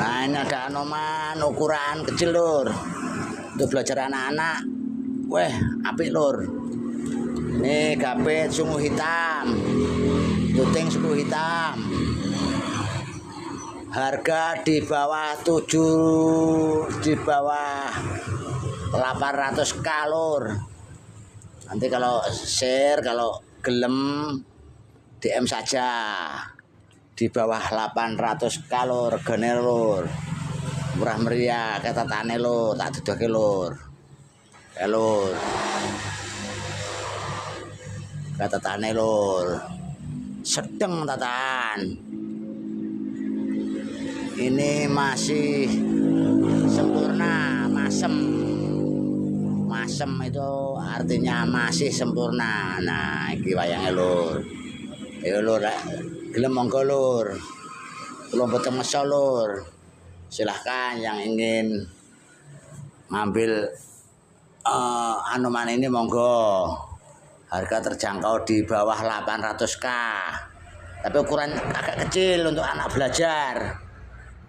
Nah, ini ada Anoman ukuran kecil lur, untuk belajar anak-anak. Weh, apik lur. Ini gapit sungguh hitam, tuting sungguh hitam. Harga di bawah 800k lur. Nanti kalau share, kalau gelem DM saja. Di bawah 800k lur, regane lur. Murah meriah, ketatane lur, tak dudoke lur. Ya lur. Ketatane lur. Sedeng tatan. Ini masih sempurna, masem. Masem itu artinya masih sempurna. Nah, iki wayange lur. Ayo lur, gelem monggo lur. Kula mboten meso lur. Silahkan yang ingin ngambil Anoman ini monggo. Harga terjangkau di bawah 800k. Tapi ukuran agak kecil untuk anak belajar.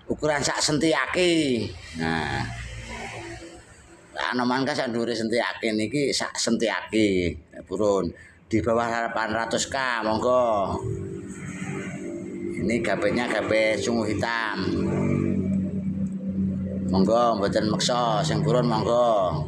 Ukuran sak sentiaki. Nah, Anoman kan sak dhuwure sentiaki niki sak sentiaki. Purun di bawah 800k monggo. Ini gapetnya gapet sungguh hitam. Monggo mboten meksa, sing purun monggo.